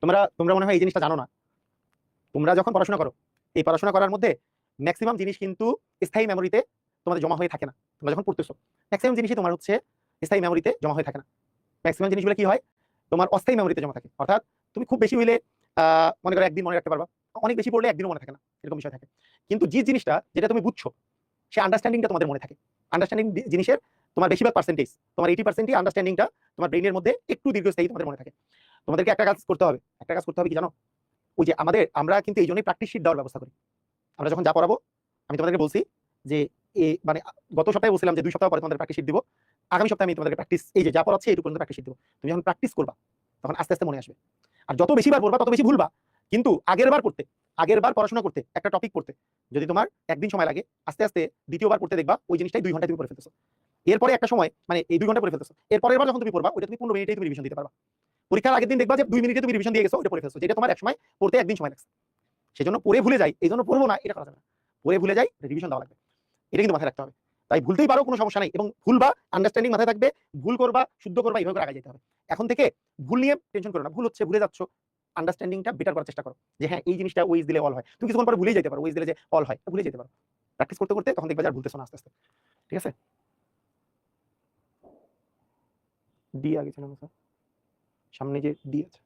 তোমরা তোমরা মনে হয় এই জিনিসটা জানো না। তোমরা যখন পড়াশোনা করো, এই পড়াশোনা করার মধ্যে ম্যাক্সিমাম জিনিস কিন্তু স্থায়ী মেমোরিতে তোমাদের জমা হয়ে থাকে না। তোমরা যখন পড়তেছো ম্যাক্সিমাম জিনিসই তোমার হচ্ছে স্থায়ী মেমোরিতে জমা হয়ে থাকে না। ম্যাক্সিমাম জিনিসগুলো কি হয়, তোমার অস্থায়ী মেমোরিতে জমা থাকে। অর্থাৎ তুমি খুব বেশি হইলে মনে করো একদিন মনে রাখতে পারবা, অনেক বেশি পড়লে একদিনও মনে থাকে না, এরকম বিষয় থাকে। কিন্তু যে জিনিসটা যেটা তুমি বুঝছো, সে আন্ডারস্ট্যান্ডিংটা তোমাদের মনে থাকে। আন্ডারস্ট্যান্ডিং জিনিসের তোমার বেশিরভাগ পার্সেন্টেজ, তোমার 80%ই আন্ডারস্ট্যান্ডিংটা তোমার ব্রেইনের মধ্যে একটু দীর্ঘস্থায়ী তোমাদের মনে থাকে। তোমাদেরকে একটা কাজ করতে হবে, একটা কাজ করতে হবে কি জানো? ওই যে আমরা কিন্তু এই জন্যই প্র্যাকটিস শিট দেওয়ার ব্যবস্থা করি। আমরা যখন যা পড়াবো, আমি তোমাদেরকে বলছি যে মানে গত সপ্তাহে বলছিলাম যে 2 সপ্তাহ পরে তোমাদের প্র্যাকটিস শিট দিব। আগামী সপ্তাহে আমি তোমাদেরকে প্র্যাকটিস, এই যে যা পড়াচ্ছি এইটুকু পর্যন্ত প্র্যাকটিস শিট দিব। তুমি যখন প্র্যাকটিস করবা তখন আস্তে আস্তে মনে আসবে। আর যত বেশিবার পড়বা তত বেশি ভুলবা। কিন্তু আগের বার পড়াশোনা করতে, একটা টপিক পড়তে যদি তোমার একদিন সময় লাগে, আস্তে আস্তে দ্বিতীয়বার পড়তে দেখবা ওই জিনিসটাই 2 ঘন্টায় তুমি পড়ে ফেলতেছো। এরপরে একটা সময় মানে এই 2 ঘন্টা পড়ে ফেলতেছো, এরপরের বার যখন তুমি পড়বা ওইটা তুমি 15 মিনিটেই তুমি রিভিশন দিতে পারবা। পরীক্ষার আগের দিন দেখবা যে 2 মিনিটে তুমি রিভিশন দিয়ে গেছো, ওটা পড়ে ফেলছো, যেটা তোমার এক সময় পড়তে একদিন সময় লাগছে। সেজন্য পড়ে ভুলে যাই, এই জন্য পড়বো না, এটা করা যাবে না। পড়ে ভুলে যাই, রিভিশন দেওয়া লাগবে। এটা কিন্তু মাথায় রাখতে হবে। তাই ভুলতেই পারো, কোনো সমস্যা নাই, এবং ভুলবা, আন্ডারস্ট্যান্ডিং মাথায় থাকবে, ভুল করবা, শুদ্ধ করবা, এইভাবে করে আগে যেতে হবে। এখন থেকে ভুল নিয়ে টেনশন করো না, ভুল হচ্ছে ভুলে যাচ্ছ, আন্ডারস্ট্যান্ডিংটা বেটার করার চেষ্টা করো, যে হ্যাঁ এই জিনিসটা ওয়েজ দিলে অল হয়। তুমি কিছুক্ষণ পরে ভুলেই যেতে পারো, ওয়েজ দিলে যে অল হয় ভুলে যেতে পারো। প্র্যাকটিস করতে করতে তখন দেখবা যে আর ভুলতেছো না আস্তে আস্তে। ঠিক আছে? ডি আগে ছিল না স্যার, সামনে যে ডি আছে।